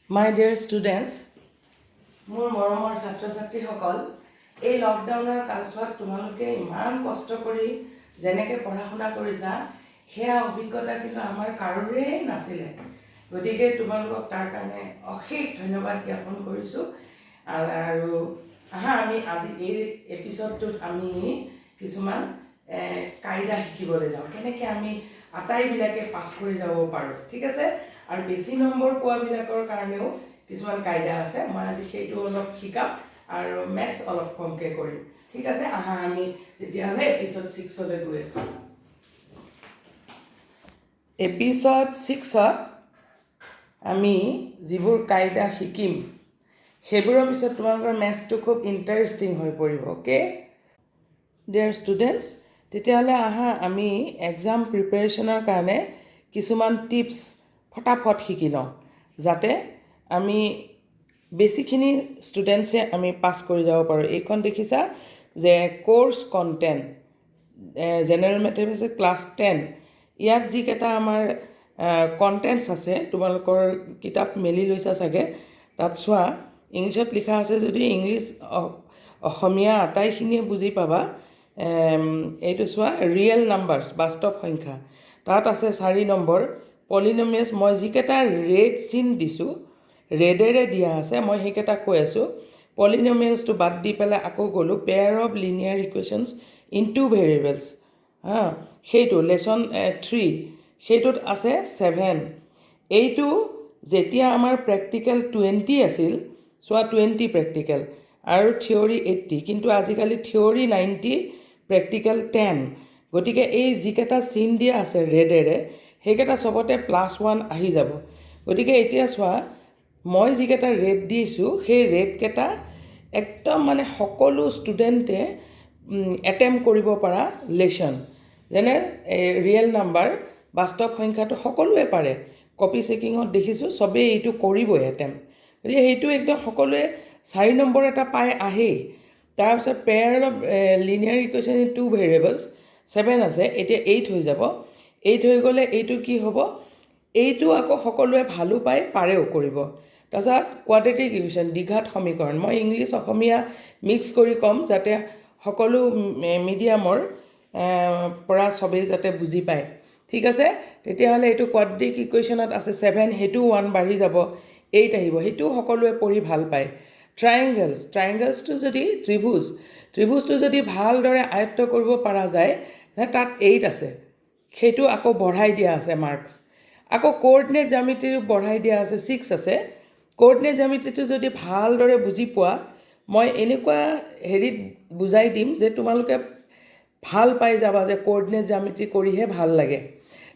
My dear students, মোৰ মৰমৰ ছাত্ৰ ছাত্ৰীসকল, এই লকডাউনৰ কালছোৱাত তোমালোকে ইমান কষ্ট কৰি যেনেকৈ পঢ়া শুনা কৰিছা সেয়া অভিজ্ঞতা কিন্তু আমাৰ কাৰোৰে নাছিলে। গতিকে তোমালোকক তাৰ কাৰণে অশেষ ধন্যবাদ জ্ঞাপন কৰিছোঁ। আৰু আমি আজি এই এপিছডটোত আমি কিছুমান কায়দা শিকিবলৈ যাওঁ, কেনেকৈ আমি আটাইবিলাকে পাছ কৰি যাব পাৰোঁ। ঠিক আছে, আৰু বেছি নম্বৰ পোৱাবিলাকৰ কাৰণেও কিছুমান কায়দা আছে। মই আজি সেইটো অলপ শিকাম আৰু মেথছ অলপ কমকৈ কৰিম। ঠিক আছে, আমি তেতিয়াহ'লে এপিছড 6লৈ গৈ আছোঁ। এপিছড 6ত আমি যিবোৰ কায়দা শিকিম সেইবোৰৰ পিছত তোমালোকৰ মেথছটো খুব ইণ্টাৰেষ্টিং হৈ পৰিব। অ'কে ডিয়াৰ ষ্টুডেণ্টছ, তেতিয়াহ'লে আমি এক্সাম প্ৰিপেৰেশ্যনৰ কাৰণে কিছুমান টিপছ ফটাফট শিকি লওঁ, যাতে আমি বেছিখিনি ষ্টুডেণ্টছে আমি পাছ কৰি যাব পাৰোঁ। এইখন দেখিছা যে course content general mathematics class 10, ইয়াত যিকেইটা আমাৰ কণ্টেণ্টছ আছে, তোমালোকৰ কিতাপ মেলি লৈছা চাগে, তাত চোৱা ইংলিছত লিখা আছে। যদি ইংলিছ অসমীয়া আটাইখিনিয়ে বুজি পাবা। এইটো চোৱা ৰিয়েল নাম্বাৰছ, বাস্তৱ সংখ্যা, তাত আছে 4 নম্বৰ পলিনমিয়াছ। মই যিকেইটা ৰেড চিন দিছোঁ, ৰেডেৰে দিয়া আছে, মই সেইকেইটা কৈ আছোঁ। পলিনমিয়ালছটো বাদ দি পেলাই আকৌ গ'লোঁ pair of linear equations in 2 variables. সেইটো লেচন 3, সেইটোত আছে 7। এইটো যেতিয়া আমাৰ প্ৰেক্টিকেল 20 আছিল, চোৱা 20 প্ৰেক্টিকেল আৰু থিয়ৰী 80, কিন্তু আজিকালি থিয়ৰী 90, প্ৰেক্টিকেল 10। গতিকে এই যিকেইটা চিন দিয়া আছে ৰেডেৰে, সেইকেইটা চবতে +1 আহি যাব। গতিকে এতিয়া চোৱা, মই যিকেইটা ৰেড দিছোঁ সেই ৰেডকেইটা একদম মানে সকলো ষ্টুডেণ্টে এটেম্প কৰিব পৰা লেচন। যেনে ৰিয়েল নাম্বাৰ, বাস্তৱ সংখ্যাটো সকলোৱে পাৰে। কপি চেকিঙত দেখিছোঁ চবেই এইটো কৰিবই এটেম্প। গতিকে সেইটো একদম সকলোৱে 4 নম্বৰ এটা পাই আহেই। তাৰপিছত pair of linear equation in 2 variables 7 আছে, এতিয়া 8 হৈ যাব। 8 হৈ গ'লে এইটো কি হ'ব, এইটো আকৌ সকলোৱে ভালো পায়, পাৰেও কৰিব। তাৰপিছত কোৱাড্ৰেটিক ইকুৱেশ্যন, দ্বিঘাত সমীকৰণ, মই ইংলিছ অসমীয়া মিক্স কৰি ক'ম যাতে সকলো মিডিয়ামৰ পৰা চবেই যাতে বুজি পায়। ঠিক আছে, তেতিয়াহ'লে এইটো কোৱাড্ৰেটিক ইকুৱেশ্যনত আছে 7, সেইটোও 1 বাঢ়ি যাব, 8 আহিব, সেইটোও সকলোৱে পঢ়ি ভাল পায়। ট্ৰায়েংগলছটো যদি ত্ৰিভুজটো যদি ভালদৰে আয়ত্ব কৰিব পৰা যায়, তাত 8 আছে, সেইটো আকৌ বঢ়াই দিয়া আছে মাৰ্কছ। আকৌ কোঅৰ্ডিনেট জ্যামিতিও বঢ়াই দিয়া আছে, 6 আছে। কোঅৰ্ডিনেট জ্যামিতিটো যদি ভালদৰে বুজি পোৱা, মই এনেকুৱা হেৰিত বুজাই দিম যে তোমালোকে ভাল পাই যাবা যে কোঅৰ্ডিনেট জ্যামিতি কৰিহে ভাল লাগে।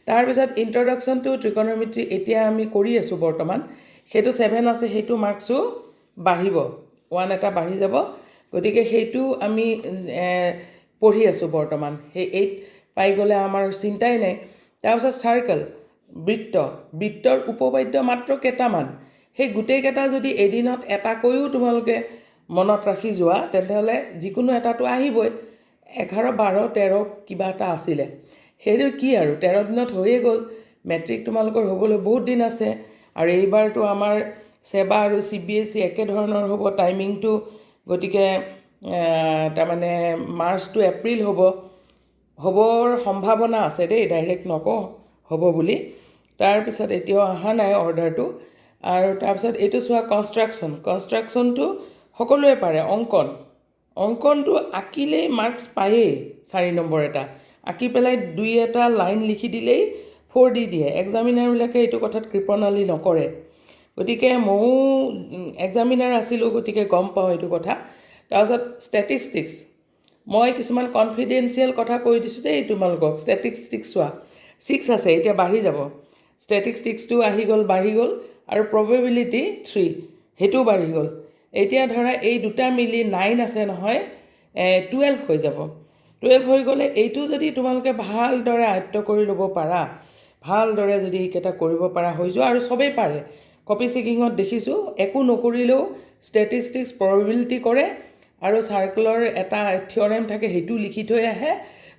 তাৰপিছত ইণ্ট্ৰডাকশ্যন টু ট্ৰিকন'মেট্ৰি এতিয়া আমি কৰি আছোঁ বৰ্তমান, সেইটো 7 আছে, সেইটো মাৰ্কছো বাঢ়িব, 1 এটা বাঢ়ি যাব। গতিকে সেইটো আমি পঢ়ি আছোঁ বৰ্তমান, সেই 8 পাই গ'লে আমাৰ চিন্তাই নাই। তাৰপিছত চাৰ্কেল, বৃত্তৰ উপপাদ্য মাত্ৰ কেইটামান, সেই গোটেইকেইটা যদি এদিনত এটাকৈও তোমালোকে মনত ৰাখি যোৱা, তেতিয়াহ'লে যিকোনো এটাটো আহিবই। 11, 12, 13 কিবা এটা আছিলে, সেইটো কি আৰু 13 দিনত হৈয়ে গ'ল। মেট্ৰিক তোমালোকৰ হ'বলৈ বহুত দিন আছে, আৰু এইবাৰতো আমাৰ চেবা আৰু CBSE একেধৰণৰ হ'ব টাইমিংটো। গতিকে তাৰমানে মাৰ্চ টু এপ্ৰিল হ'বৰ সম্ভাৱনা আছে দেই, ডাইৰেক্ট নকওঁ হ'ব বুলি। তাৰপিছত এতিয়াও অহা নাই অৰ্ডাৰটো। আৰু তাৰপিছত এইটো চোৱা কনষ্ট্ৰাকশ্যনটো সকলোৱে পাৰে। অংকনটো আঁকিলেই মাৰ্কছ পায়েই, 4 নম্বৰ এটা আঁকি পেলাই 2 এটা লাইন লিখি দিলেই 4 দি দিয়ে। এক্সামিনাৰবিলাকে এইটো কথাত কৃপণালি নকৰে। গতিকে ময়ো এক্সামিনাৰ আছিলোঁ, গতিকে গম পাওঁ এইটো কথা। তাৰপিছত ষ্টেটিষ্টিক্স, মই কিছুমান কনফিডেঞ্চিয়েল কথা কৈ দিছোঁ দেই তোমালোকক। ষ্টেটিষ্টিক্স চোৱা 6 আছে, এতিয়া বাঢ়ি যাব। ষ্টেটিষ্টিক্সটো আহি গ'ল, বাঢ়ি গ'ল, আৰু প্ৰবেবিলিটি 3, সেইটোও বাঢ়ি গ'ল। এতিয়া ধৰা এই দুটা মিলি 9 আছে নহয়, 12 হৈ যাব। 12 হৈ গ'লে এইটো যদি তোমালোকে ভালদৰে আয়ত্ব কৰি ল'ব পাৰা, ভালদৰে যদি এইকেইটা কৰিব পৰা হৈ যোৱা, আৰু চবেই পাৰে। কপি চেকিঙত দেখিছোঁ একো নকৰিলেও ষ্টেটিষ্টিক্স প্ৰবেবিলিটি কৰে, আৰু চাৰ্কেলৰ এটা থিয়ৰেম থাকে সেইটো লিখি থৈ আহে,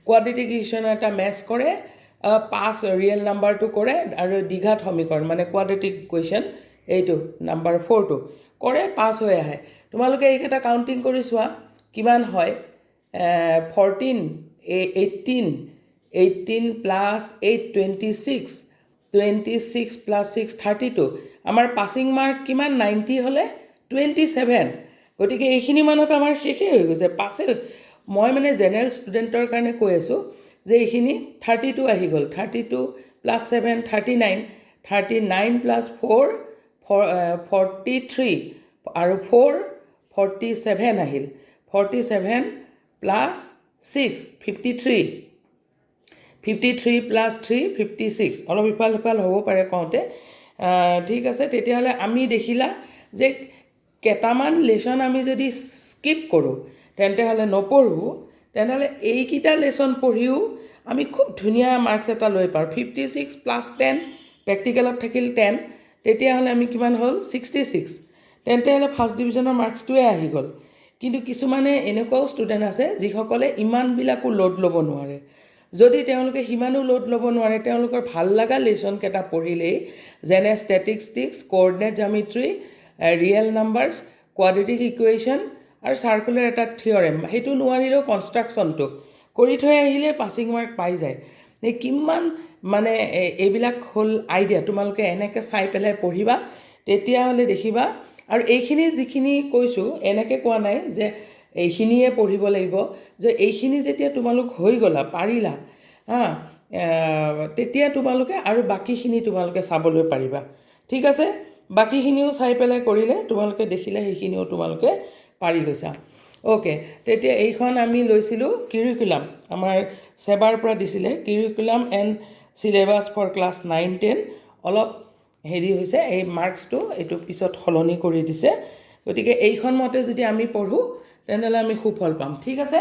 কোৱাড্ৰেটিক ইকুৱেশ্যনৰ এটা মেথছ কৰে, পাছ ৰিয়েল নাম্বাৰটো কৰে, আৰু দ্বিঘাত সমীকৰণ মানে কোৱাড্ৰেটিক ইকুৱেশ্যন এইটো নাম্বাৰ 4টো কৰে পাছ হৈ আহে তোমালোকে এইকেইটা কাউণ্টিং কৰি চোৱা কিমান হয় 14 18 প্লাছ 8 26 26 প্লাছ 6 32 আমাৰ পাছিং মাৰ্ক কিমান 90 হ'লে 27 গতিকে এইখিনি মানত আমাৰ শেষেই হৈ গৈছে পাছে মই মানে জেনেৰেল ষ্টুডেণ্টৰ কাৰণে কৈ আছোঁ যে এইখিনি 32 আহি গ'ল 32 প্লাছ 7 39 39 প্লাছ 4 43 আৰু 4 47 আহিল 47 প্লাছ 6 53 53 প্লাছ 3 56 অলপ ইফাল সিফাল হ'ব পাৰে কওঁতে ঠিক আছে তেতিয়াহ'লে আমি দেখিলা যে কেইটামান লেচন আমি যদি স্কিপ কৰোঁ তেন্তে হ'লে নপঢ়োঁ তেনেহ'লে এইকেইটা লেচন পঢ়িও আমি খুব ধুনীয়া মাৰ্কছ এটা লৈ পাৰোঁ 56 প্লাছ 10 প্ৰেক্টিকেলত থাকিল 10 তেতিয়াহ'লে আমি কিমান হ'ল 66 তেন্তে হ'লে ফাৰ্ষ্ট ডিভিজনৰ মাৰ্কছটোৱে আহি গ'ল কিন্তু কিছুমানে এনেকুৱাও ষ্টুডেণ্ট আছে যিসকলে ইমানবিলাকো লোড ল'ব নোৱাৰে যদি তেওঁলোকে সিমানো লোড ল'ব নোৱাৰে তেওঁলোকৰ ভাল লগা লেচনকেইটা পঢ়িলেই যেনে statistics coordinate geometry real numbers quadratic equation আৰু চাৰ্কুলাৰ এটা থিয়ৰেম সেইটো নোৱাৰিলেও কনষ্ট্ৰাকশ্যনটো কৰি থৈ আহিলে পাছিং মাৰ্ক পাই যায় এই কিমান মানে এইবিলাক হ'ল আইডিয়া তোমালোকে এনেকৈ চাই পেলাই পঢ়িবা তেতিয়াহ'লে দেখিবা আৰু এইখিনি যিখিনি কৈছোঁ এনেকৈ কোৱা নাই যে এইখিনিয়ে পঢ়িব লাগিব যে এইখিনি যেতিয়া তোমালোক হৈ গ'লা পাৰিলা তেতিয়া তোমালোকে আৰু বাকীখিনি তোমালোকে চাবলৈ পাৰিবা ঠিক আছে বাকীখিনিও চাই পেলাই কৰিলে তোমালোকে দেখিলে সেইখিনিও তোমালোকে পাৰি গৈছা অ'কে তেতিয়া এইখন আমি লৈছিলোঁ কিৰিকুলাম আমাৰ সেবাৰ পৰা দিছিলে কিৰিকুলাম এণ্ড চিলেবাছ ফৰ ক্লাছ 9-10 অলপ হেৰি হৈছে এই মাৰ্কছটো এইটো পিছত সলনি কৰি দিছে গতিকে এইখন মতে যদি আমি পঢ়োঁ তেনেহ'লে আমি সুফল পাম ঠিক আছে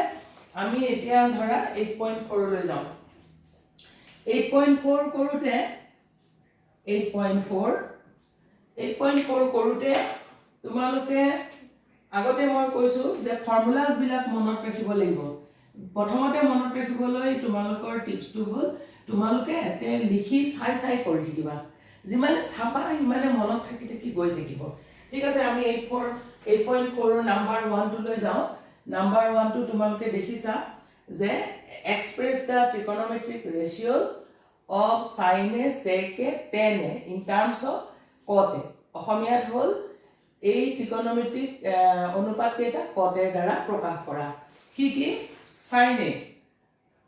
আমি এতিয়া ধৰা 8.4 লৈ যাওঁ 8.4 কৰোঁতে 8.4 কৰোঁতে তোমালোকে আগতে মই কৈছোঁ যে ফৰ্মুলাছবিলাক মনত ৰাখিব লাগিব প্ৰথমতে মনত ৰাখিবলৈ তোমালোকৰ টিপছটো হ'ল তোমালোকে একে লিখি চাই কৰি থাকিবা যিমানে চাবা সিমানে মনত থাকি গৈ থাকিব ঠিক আছে আমি 8.4 নাম্বাৰ 1টো লৈ যাওঁ নাম্বাৰ 1টো তোমালোকে দেখিছা যে এক্সপ্ৰেছ দ্য ট্ৰিকোনোমেট্ৰিক ৰেচিঅ'জ অফ সাইনে সেকে টেনে ইন টাৰ্মছ অফ কটে অসমীয়াত হ'ল এই ট্ৰিকোনোমেট্ৰিক অনুপাত কেইটা কটেৰ দ্বাৰা প্ৰকাশ কৰা কি সাইনে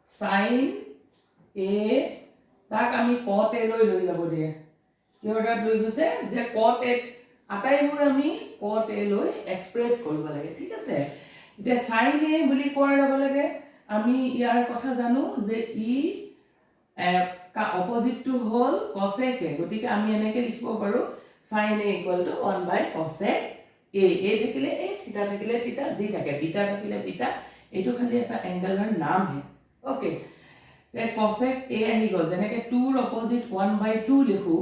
সাইন এ তাক আমি কট এ লৈ যাব দিয়ে কিহৰ তাত লৈ গৈছে যে কট এ আটাইবোৰ আমি কট এ লৈ এক্সপ্ৰেছ কৰিব লাগে ঠিক আছে এতিয়া সাইন এ বুলি কোৱাৰ লগে লগে আমি ইয়াৰ কথা জানো যে ই অপজিটটো হ'ল কসেক এ গতিকে আমি এনেকৈ লিখিব পাৰোঁ সাইন এ ইকুৱেল টু 1/কসেক এ থাকিলে এ থিটা থাকিলে থিটা যি থাকে বিটা থাকিলে বিটা এইটো খালি এটা এংগেলৰ নামহে ওকে কসেক এ আহি গ'ল যেনেকৈ 2ৰ অপজিট 1/2 লিখোঁ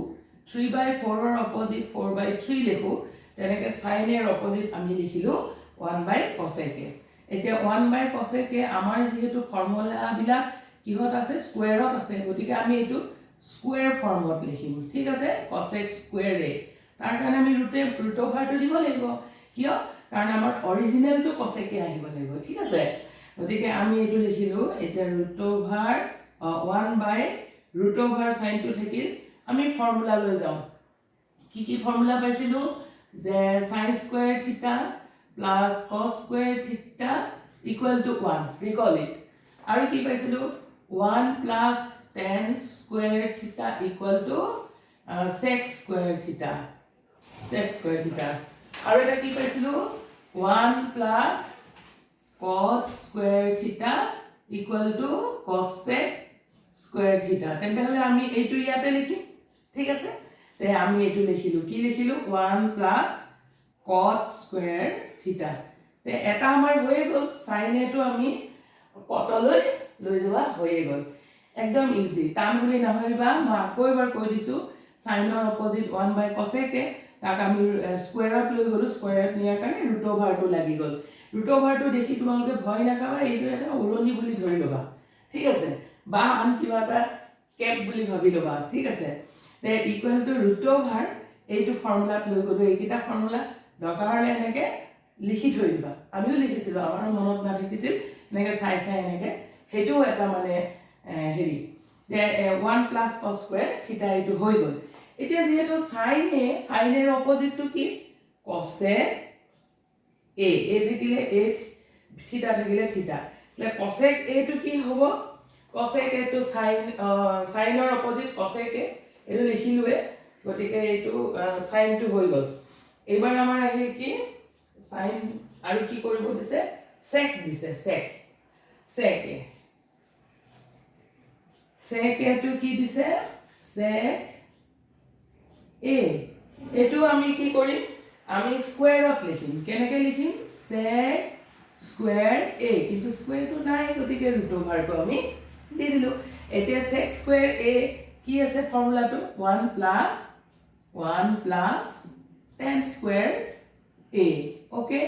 3/4ৰ অপজিট 4/3 লিখোঁ তেনেকৈ সাইন এৰ অপজিট আমি লিখিলোঁ 1/কসেক এ এতিয়া 1/কসেক এ আমাৰ যিহেতু ফৰ্মুলাবিলাক কিহত আছে স্কুৱেৰত আছে গতিকে আমি এইটো স্কুৱেৰ ফৰ্মত লিখিম ঠিক আছে কসেক স্কুৱেৰ এ তাৰ কাৰণে আমি ৰুট অভাৰটো দিব লাগিব কিয় কাৰণ আমাৰ অৰিজিনেলটো কসেক এ আহিব লাগিব ঠিক আছে গতিকে আমি এইটো লিখিলোঁ এতিয়া ৰুট অভাৰ 1/ৰুট অভাৰ সাইনটো থাকিল আমি ফৰ্মুলা লৈ যাওঁ কি ফৰ্মুলা পাইছিলোঁ যে সাইন স্কুৱেৰ থিটা প্লাছ কস স্কুৱেৰ থিটা ইকুৱেল টু 1 ৰিকল ইট আৰু কি পাইছিলোঁ 1 প্লাছ tan স্কুৱেৰ থিটা ইকুৱেল টু sec স্কুৱেৰ থিটা আৰু এটা কি পাইছিলোঁ 1 প্লাছ cos স্কুৱেৰ থিটা ইকুৱেল টু cosec স্কুৱেৰ থিটা তেন্তেহ'লে আমি এইটো ইয়াতে লিখিম ঠিক আছে তে আমি এইটো লিখিলোঁ কি লিখিলোঁ 1 প্লাছ cos স্কুৱেৰ থিটা তে এটা আমাৰ হৈয়ে গ'ল সাইন এটো আমি কটলৈ লৈ যোৱা হৈয়ে গ'ল একদম ইজি টান বুলি নাভাবিবা মই আকৌ এবাৰ কৈ দিছোঁ সাইনৰ অপজিট 1/কসেক এ তাক আমি স্কুৱেৰত লৈ গ'লোঁ স্কুৱেৰত নিয়াৰ কাৰণে ৰুট অভাৰটো লাগি গ'ল ৰুট অভাৰটো দেখি তোমালোকে ভয় নাখাবা এইটো এটা উৰণি বুলি ধৰি ল'বা ঠিক আছে বা আন কিবা এটা কেপ বুলি ভাবি ল'বা ঠিক আছে তে ইকুৱেল টু ৰুট অভাৰ এইটো ফৰ্মুলাত লৈ গ'লো এইকেইটা ফৰ্মুলা দৰকাৰ হ'লে এনেকৈ লিখি থৈ দিবা আমিও লিখিছিলোঁ আমাৰো মনত নাথাকিছিল এনেকৈ চাই চাই এনেকৈ সেইটোও এটা মানে হেৰি যে 1 প্লাছ কছ স্কুৱেৰ থিটা এইটো হৈ গ'ল এতিয়া যিহেতু চাইনৰ অপজিটটো কি কছেক এ থাকিলে এ থিটা থাকিলে থিটা એટલે কছেক এটো কি হ'ব কছেক এটো সাইনৰ অপজিট কছেক এ এটো লিখিলোৱে গতিকে এটো সাইনটো হৈ গ'ল এবাৰ আমাৰ আহিল কি সাইন আৰু কি কৰিব দিছে সেক দিছে সেক এটো কি দিছে সেক এ এটো আমি কি কৰিম আমি স্কয়াৰত লিখিম কেনেকৈ লিখিম sec স্কয়াৰ a কিন্তু স্কয়াৰটো নাই গতিকে ৰুট ওভাৰটো আমি দি দিলো এতিয়া sec স্কয়াৰ a কি আছে ফৰ্মুলাটো 1 plus tan square a okay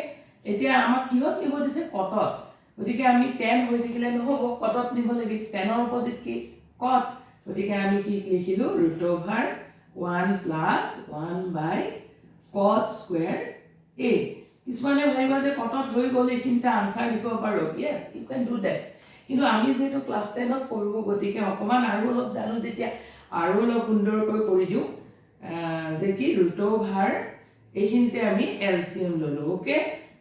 এতিয়া আমাক কিহত নিব দিছে কটত গতিকে আমি tan হৈ থাকিলে নহব কটত নিব লাগিব tan ৰ অপজিট কি কট গতিকে আমি কি লিখিলো root over 1 plus 1 by cot square a কিছুমানে ভাইবা যে কটত হৈ গ'ল এইখিনটা আনসাৰ লিখিব পাৰো yes you can do that কিন্তু আমি যেটো ক্লাস 10 ত পঢ়িব গতিকে অকমান আৰু অলপ জানো যেতিয়া আৰু অলপ সুন্দৰকৈ কৰি দিও যে কি ৰুট ওভাৰ এইখিনতে আমি এলসিএম ললো ওকে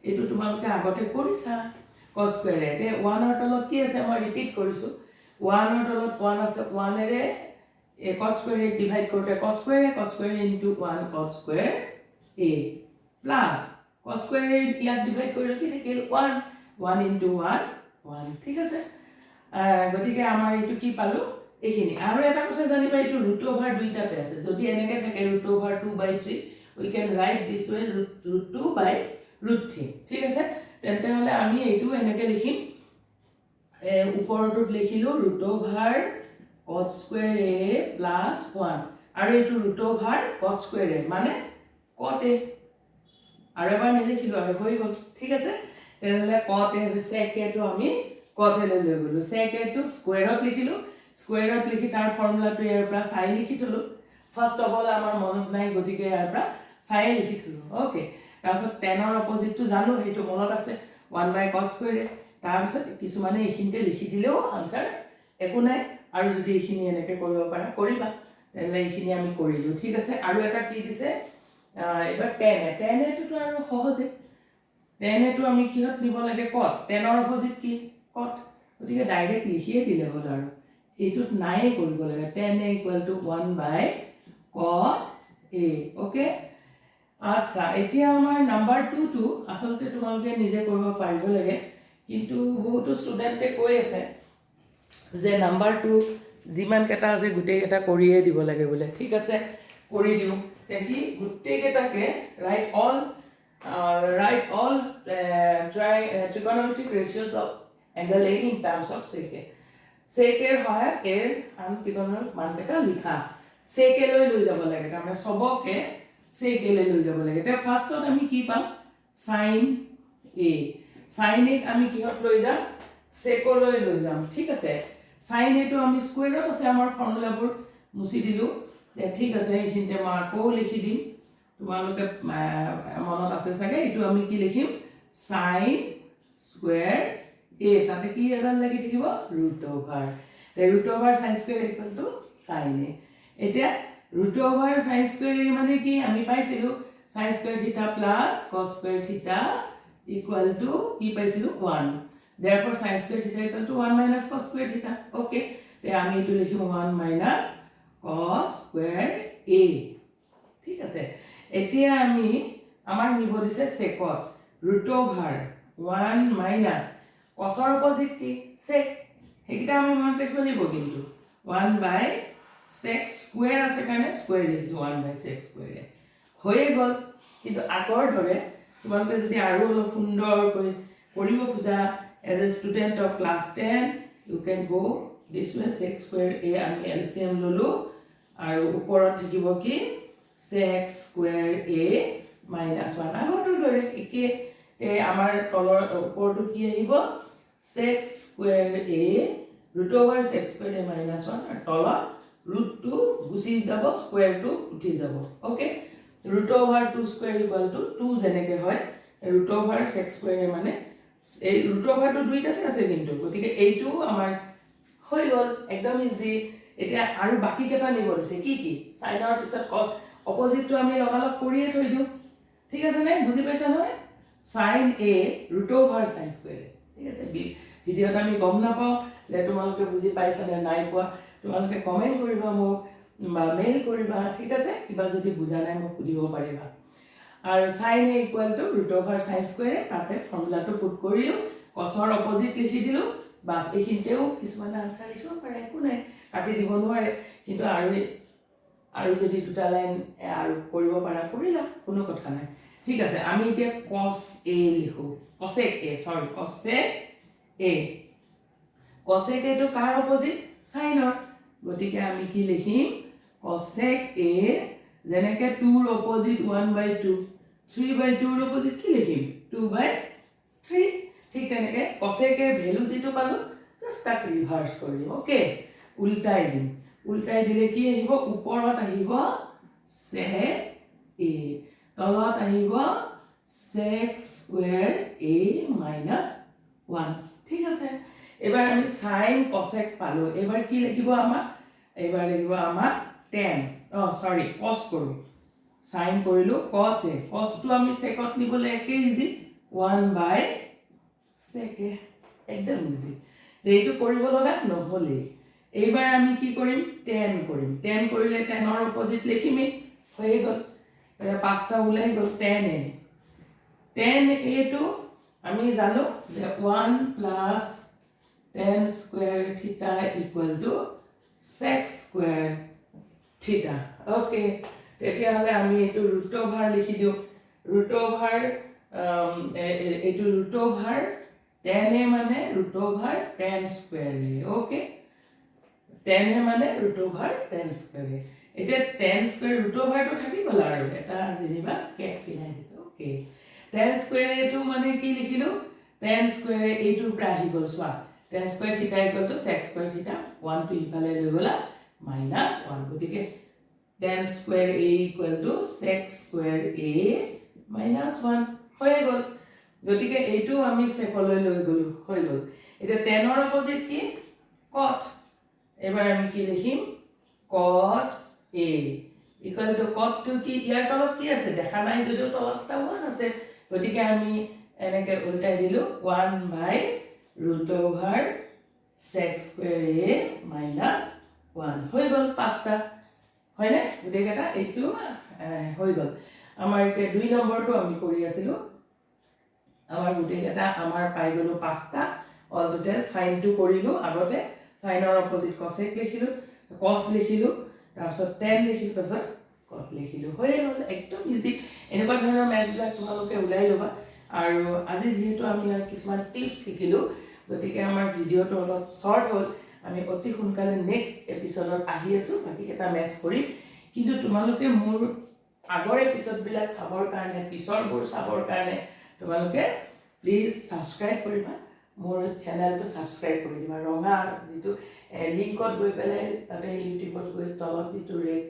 এটো তোমালোকে আগতে কৰিছা cos square এ 1 ৰ তলত কি আছে মই ৰিপিট কৰিছো 1 ৰ তলত 1 আছে 1 এৰে cos square ডিভাইড কৰোতে cos square into 1 cos square a plus cos square ইয়াক ডিভাইড কৰিলে কি থাকিল 1 into 1 ঠিক আছে গতিকে আমাৰ এটো কি পালো এইখিনি আৰু এটা কথা জানিবা এটো ৰুট ওভাৰ দুইটাতে আছে যদি এনেকৈ থাকে root over 2/3 we can write this way root 2/√3 ঠিক আছে তেন্তে হলে আমি এইটো এনেকৈ লিখিম ওপৰটোত লিখিলো root over cos square a plus 1 আৰু এইটো root over cos square a মানে cot a আৰু এবাৰ নিলিখিলো আৰু হৈ গল ঠিক আছে তেনেহলে cot a sec a টো আমি cot a লৈ গলো sec a টো স্কয়াৰত লিখিলো স্কয়াৰত লিখি তাৰ ফৰ্মুলাটো ইয়াৰ পৰা sin লিখি থলো ফাৰ্স্ট অফ অল আমাৰ মনত নাই গতিকে ইয়াৰ পৰা sin লিখি থলো ওকে তাৰপিছত tan ৰ অপজিটটো জানো হেটো মনত আছে 1 বাই cos square তাৰপিছত কিছুমানে এইখিনতে লিখি দিলেও আনসাৰ একো নাই আৰু যদি এইখিনি এনেকৈ কৰিব পাৰা কৰিবা তেনেহলে এইখিনি আমি কৰিলো ঠিক আছে আৰু এটা কি দিছে এবাৰ tan এটো আৰু সহজে tan এটো আমি কিহত নিব লাগে cot tan ৰ অপজিট কি cot গতিকে ডাইৰেক্ট লিখিয়ে দিলে হ'ল আৰু এইটোত নাই কৰিব লাগে tan a = 1 by cot a okay আচ্ছা এতিয়া আমাৰ নাম্বাৰ 2 টো আসলতে তোমালোকে নিজে কৰিব পাৰিব লাগে কিন্তু বহুতো ষ্টুডেন্টে কৈ আছে যে নাম্বাৰ 2 জিমান কেটা আছে গুটেই কেটা কৰিয়ে দিব লাগে বলে ঠিক আছে কৰি দিও দেখি গুটেই কেটাকে write all trigonometric ratios of angle a in terms of sec a sec এর হয় এর আন trigonometric মান কেটা লিখা sec a লৈ যাব লাগে মানে সবকে sec a লৈ যাব লাগে তে ফার্স্টত আমি কি পাম sin a sin a আমি কিহত লৈ যাম sec লৈ যাম ঠিক আছে sin a টো আমি স্কয়াৰত আছে আমাৰ ফৰ্মুলাবোৰ মুছি দিলো ঠিক আছে এইখিনতে মই আকৌ লিখি দিম তোমালোকে মনত আছে চাগে এটো আমি কি লিখিম sin স্কয়াৰ a তাতে কি এডাল লাগি থাকিব root over sin square sin a এতিয়া root over sin square a মানে কি আমি পাইছিলো sin স্কয়াৰ থিটা প্লাস cos স্কয়াৰ থিটা ইকুয়াল টু কি পাইছিলো 1 therefore sin square theta equal to 1 minus cos square theta okay তে আমি এটো লিখিম 1 minus cos square a ঠিক আছে এতিয়া আমি আমাৰ নিব দিছে secot root over 1 minus cos ৰ অপজিট কি sec হেকিটা আমি মনত ৰাখিব লাগিব কিন্তু 1 by sec square আছে কাৰণে square লিখিছো 1 by sec square হৈ গল কিন্তু আগৰ দৰে তোমালোকে যদি আৰু অলপ সুন্দৰকৈ কৰিব খুজা as a student of class 10 you can go this way sec square a আমি LCM ললো আৰু ওপৰত থাকিব কি sec square a minus 1 আগৰ দৰে একে আমাৰ তলৰ ওপৰটো কি আহিব sec square a root over sec square a minus 1 আৰু তলত root 2 গুচি যাব square 2 উঠি যাব ওকে √2 স্কয়াৰ ইকুয়াল টু 2 যেনেকে হয় √6 স্কয়াৰ মানে এই √2 দুইটাতে আছে কিন্তু গতিকে এইটো আমাৰ হৈ গল একদম ইজি এতিয়া আৰু বাকি কেটা নিব দিছে কি কি সাইনৰ পিছত অপজিটটো আমি লগালগ কৰিয়ে থৈ দিও ঠিক আছে নে বুজি পাইছা নহয় sin a √sin স্কয়াৰ ঠিক আছে ভিডিওত আমি গম নাপাও যে তোমালোকে বুজি পাইছা নে নাই পোৱা তোমালোকে কমেন্ট কৰিবা মোক বা মেইল কৰিবা ঠিক আছে কিবা যদি বুজা নাই মোক সুধিব পাৰিবা আৰু sin a √sin স্কয়াৰ তাতে ফৰ্মুলাটো পুট কৰিলো cosৰ অপজিট লিখি দিলো বাস এইখিনতেও কিছুমান আনসাৰ লিখিব পাৰে একো নাই কাটি দিব নোৱাৰে কিন্তু আৰু যদি দুটা লাইন আৰু কৰিব পাৰা কৰিলা কোনো কথা নাই ঠিক আছে আমি এতিয়া cos a লিখো cosec a cosec a টো কাৰ অপজিট সাইনৰ গতিকে আমি কি লিখিম cosec a যেনেকে 2 ৰ অপজিট 1/2 3/2 ৰ অপজিট কি লিখিম 2/3 ঠিক তেনেকে cosec a ভ্যালু যেটো পালো জাস্ট তাক ৰিভাৰ্স কৰিম ওকে উল্টাই দিলে কি আহিব ওপৰত আহিব sec a তলত আহিব sec square a minus 1 ঠিক আছে এবাৰ আমি sin cosec পালো এবাৰ কি লিখিব আমাৰ এবাৰ লিখিব আমাৰ tan cos কৰো sin কৰিলো cos a cos টো আমি secত নিবলে একে ইজি 1/sec একদম ইজি এইটো কৰিব লগা নহলে এইবাৰ আমি কি কৰিম tan কৰিলে tan ৰ অপজিট লিখিম হৈ গল পাঁচটা ওলাই গল tan a টো আমি জানো যে 1 plus tan square theta equal to sec square theta okay তেতিয়া হলে আমি এটো √over লিখি দিও √over এটো √over tan a মানে √over tan square okay tan a মানে √over tan square এটা tan square √over টো থাকি গল আৰু এটা যেনিবা কেপ কিনাই দিছে ওকে tan square টো মানে কি লিখিলো tan square এইটো প্ৰাহি গল সোৱা tan square theta equal to sec square theta 1 টো ইফালে লৈ গলা -1 গতিকে tan square a equal to sec square a -1 হৈ গল গতিকে এইটো আমি সেকলৈ লৈ গলো হৈ গল এটা tan ৰ অপজিট কি cot এবাৰ আমি কি লিখিম cot a equal to cot to কি ইয়াৰ তলত কি আছে দেখা নাই যদিও তলত টা 1 আছে গতিকে আমি এনেকে উল্টাই দিলো 1/√over sec square a -1 হৈ গল পাঁচটা হয়নে গতিকেটা এইটো হৈ গল আমাৰ এতিয়া 2 নম্বৰটো আমি কৰি আছিলো আমাৰ গতিকেটা আমাৰ পাই গলো পাঁচটা অল টোটাল sin টো কৰিলো আগতে sin ৰ অপজিট cosec লিখিলো cos লিখিলো তাৰপিছত tan লিখিলো তাৰপিছত cot লিখিলো হৈ গল একদম ইজি এনেকুৱা ধৰণৰ ম্যাথ বিলাক তোমালোকে উলাই লবা আৰু আজি যেহেতু আমি কিছুমান টিপস শিকিলো গতিকে আমাৰ ভিডিওটো অলপ শৰ্ট হল আমি অতি সোনকালে নেক্সট এপিসোডত আহি আছো বাকি এটা ম্যাথ কৰিম কিন্তু তোমালোকে মোৰ আগৰ এপিসোড বিলাক চাবৰ কাৰণে পিছৰবোৰ চাবৰ কাৰণে তোমালোকে প্লিজ সাবস্ক্ৰাইব কৰিবা মোৰ চেনেলটো সাবস্ক্ৰাইব কৰি দিবা ৰঙা যেটো লিংকত গৈ পেলাই তাতে ইউটিউবত গৈ তলত যেটো ৰেড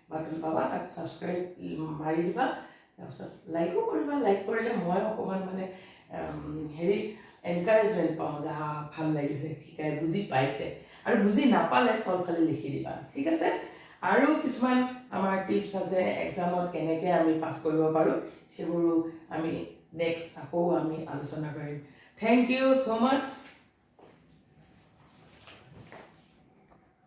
বাটন পাবা তাত সাবস্ক্ৰাইব মাৰি দিবা তাৰপিছত লাইকও কৰিবা লাইক কৰিলে মই অকমান মানে হেৰি এনকাৰেজমেন্ট পাওঁ যে ভাল লাগিছে শিকাই বুজি পাইছে আৰু বুজি নাপালে তলফালে লিখি দিবা ঠিক আছে আৰু কিছুমান আমাৰ টিপস আছে এক্সামত কেনেকৈ আমি পাস কৰিব পাৰো সেইবোৰ আমি নেক্সট আকৌ আমি আলোচনা কৰিম থ্যাংক ইউ সো মাচ